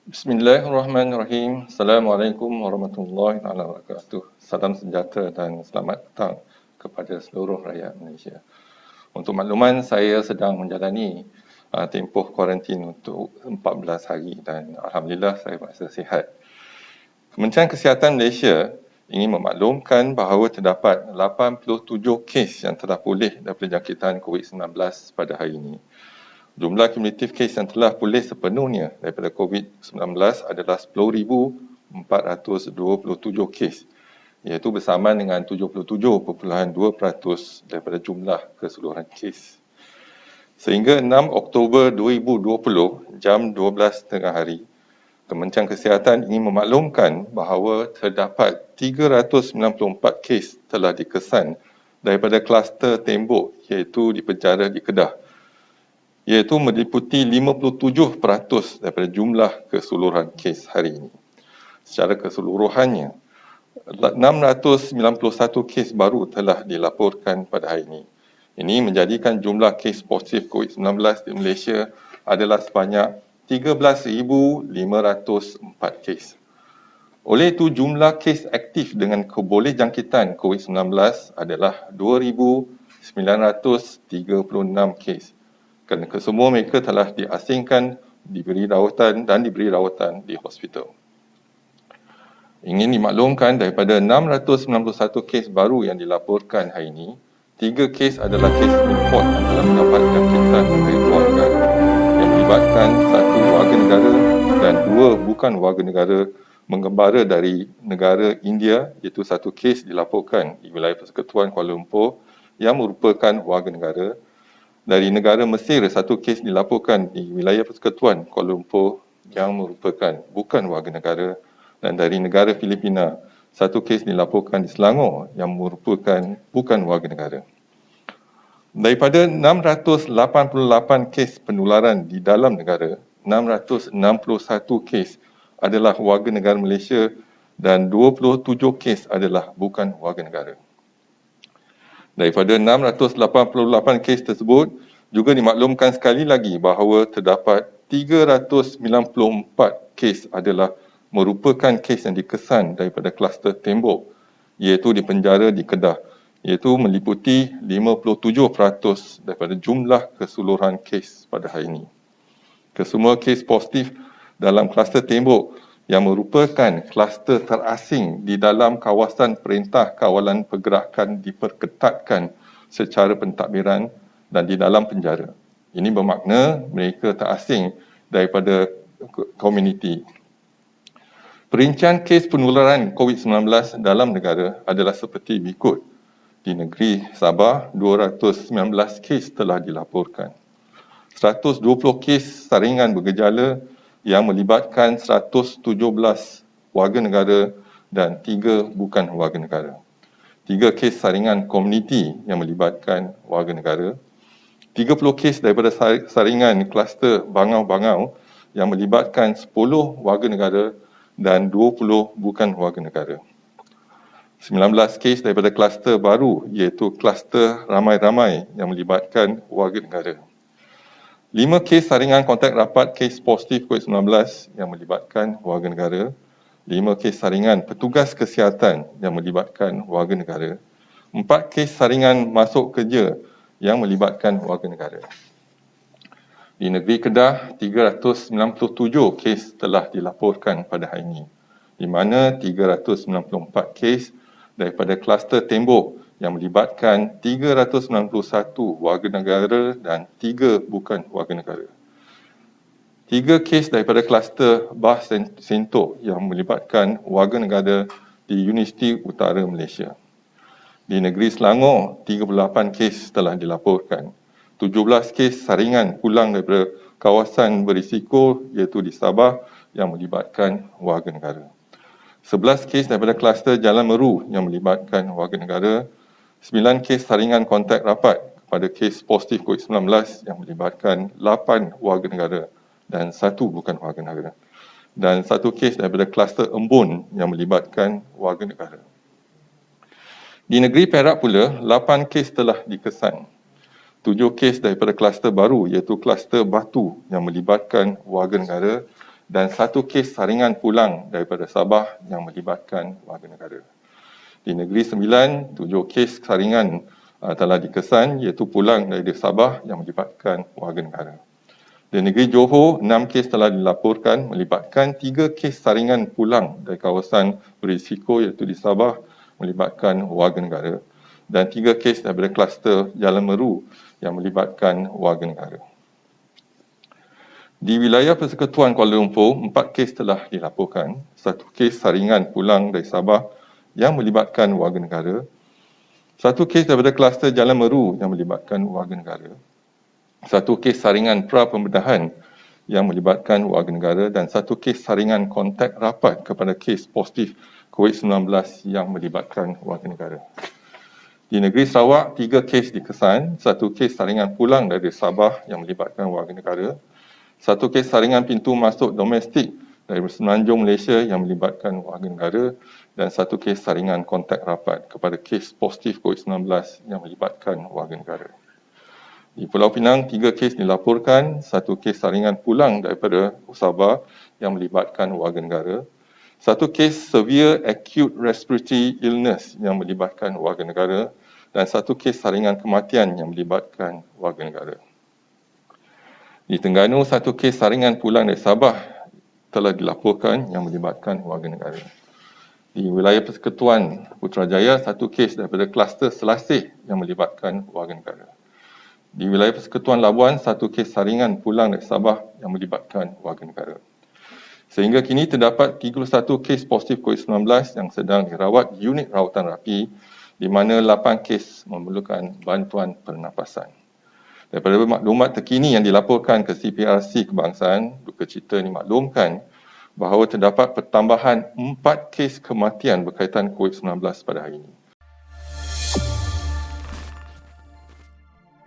Bismillahirrahmanirrahim. Assalamualaikum warahmatullahi wabarakatuh. Salam sejahtera dan selamat datang kepada seluruh rakyat Malaysia. Untuk makluman, saya sedang menjalani tempoh kuarantin untuk 14 hari dan Alhamdulillah saya berasa sihat. Kementerian Kesihatan Malaysia ingin memaklumkan bahawa terdapat 87 kes yang telah pulih daripada jangkitan COVID-19 pada hari ini. Jumlah kumulatif kes yang telah pulih sepenuhnya daripada COVID-19 adalah 10,427 kes, iaitu bersamaan dengan 77.2% daripada jumlah keseluruhan kes. Sehingga 6 Oktober 2020, jam 12 tengah hari, Kementerian Kesihatan ingin memaklumkan bahawa terdapat 394 kes telah dikesan daripada kluster tembok iaitu di penjara di Kedah, iaitu meliputi 57% daripada jumlah keseluruhan kes hari ini. Secara keseluruhannya, 691 kes baru telah dilaporkan pada hari ini. Ini menjadikan jumlah kes positif COVID-19 di Malaysia adalah sebanyak 13,504 kes. Oleh itu, jumlah kes aktif dengan kebolehjangkitan COVID-19 adalah 2,936 kes. Kerana kesemua mereka telah diasingkan, diberi rawatan di hospital. Ingin dimaklumkan daripada 691 kes baru yang dilaporkan hari ini, 3 kes adalah kes import yang telah mendapat jangkitan dari luar negara yang melibatkan 1 warga negara dan 2 bukan warga negara menggembara dari negara India, iaitu 1 kes dilaporkan di wilayah Persekutuan Kuala Lumpur yang merupakan warga negara. Dari negara Mesir, 1 kes dilaporkan di wilayah Persekutuan Kuala Lumpur yang merupakan bukan warga negara, dan dari negara Filipina, 1 kes dilaporkan di Selangor yang merupakan bukan warga negara. Daripada 688 kes penularan di dalam negara, 661 kes adalah warga negara Malaysia dan 27 kes adalah bukan warga negara. Daripada 688 kes tersebut, juga dimaklumkan sekali lagi bahawa terdapat 394 kes adalah merupakan kes yang dikesan daripada kluster tembok, iaitu di penjara di Kedah, iaitu meliputi 57% daripada jumlah keseluruhan kes pada hari ini. Kesemua kes positif dalam kluster tembok yang merupakan kluster terasing di dalam kawasan Perintah Kawalan Pergerakan diperketatkan secara pentadbiran dan di dalam penjara. Ini bermakna mereka terasing daripada komuniti. Perincian kes penularan COVID-19 dalam negara adalah seperti berikut. Di negeri Sabah, 219 kes telah dilaporkan. 120 kes saringan bergejala yang melibatkan 117 warga negara dan 3 bukan warga negara. 3 kes saringan komuniti yang melibatkan warga negara. 30 kes daripada saringan kluster bangau-bangau yang melibatkan 10 warga negara dan 20 bukan warga negara. 19 kes daripada kluster baru iaitu kluster ramai-ramai yang melibatkan warga negara. 5 kes saringan kontak rapat kes positif COVID-19 yang melibatkan warga negara. 5 kes saringan petugas kesihatan yang melibatkan warga negara. 4 kes saringan masuk kerja yang melibatkan warga negara. Di negeri Kedah, 397 kes telah dilaporkan pada hari ini, di mana 394 kes daripada kluster tembok yang melibatkan 391 warga negara dan 3 bukan warga negara. 3 kes daripada kluster Bah Sentok yang melibatkan warga negara di Universiti Utara Malaysia. Di negeri Selangor, 38 kes telah dilaporkan. 17 kes saringan pulang daripada kawasan berisiko iaitu di Sabah yang melibatkan warga negara. 11 kes daripada kluster Jalan Meru yang melibatkan warga negara. 9 kes saringan kontak rapat kepada kes positif COVID-19 yang melibatkan 8 warga negara dan 1 bukan warga negara. Dan 1 kes daripada kluster Embun yang melibatkan warga negara. Di negeri Perak pula, 8 kes telah dikesan. 7 kes daripada kluster baru iaitu kluster Batu yang melibatkan warga negara dan 1 kes saringan pulang daripada Sabah yang melibatkan warga negara. Di Negeri Sembilan, 7 kes saringan telah dikesan iaitu pulang dari Sabah yang melibatkan warga negara. Di Negeri Johor, 6 kes telah dilaporkan melibatkan 3 kes saringan pulang dari kawasan berisiko iaitu di Sabah melibatkan warga negara dan 3 kes daripada kluster Jalan Meru yang melibatkan warga negara. Di wilayah Persekutuan Kuala Lumpur, 4 kes telah dilaporkan, 1 kes saringan pulang dari Sabah yang melibatkan warga negara, 1 kes daripada kluster Jalan Meru yang melibatkan warga negara, 1 kes saringan pra-pembedahan yang melibatkan warga negara dan 1 kes saringan kontak rapat kepada kes positif COVID-19 yang melibatkan warga negara. Di negeri Sarawak, 3 kes dikesan, 1 kes saringan pulang dari Sabah yang melibatkan warga negara, 1 kes saringan pintu masuk domestik dari Semenanjung Malaysia yang melibatkan warga negara dan 1 kes saringan kontak rapat kepada kes positif COVID-19 yang melibatkan warga negara. Di Pulau Pinang, 3 kes dilaporkan, 1 kes saringan pulang daripada Sabah yang melibatkan warga negara, 1 kes severe acute respiratory illness yang melibatkan warga negara dan 1 kes saringan kematian yang melibatkan warga negara. Di Terengganu, 1 kes saringan pulang dari Sabah telah dilaporkan yang melibatkan warga negara. Di wilayah Persekutuan Putrajaya, 1 kes daripada kluster Selasih yang melibatkan warga negara. Di wilayah Persekutuan Labuan, 1 kes saringan pulang dari Sabah yang melibatkan warga negara. Sehingga kini terdapat 31 kes positif COVID-19 yang sedang dirawat di unit rawatan rapi di mana 8 kes memerlukan bantuan pernafasan. Daripada maklumat terkini yang dilaporkan ke CPRC Kebangsaan, duka cita dimaklumkan bahawa terdapat pertambahan 4 kes kematian berkaitan COVID-19 pada hari ini.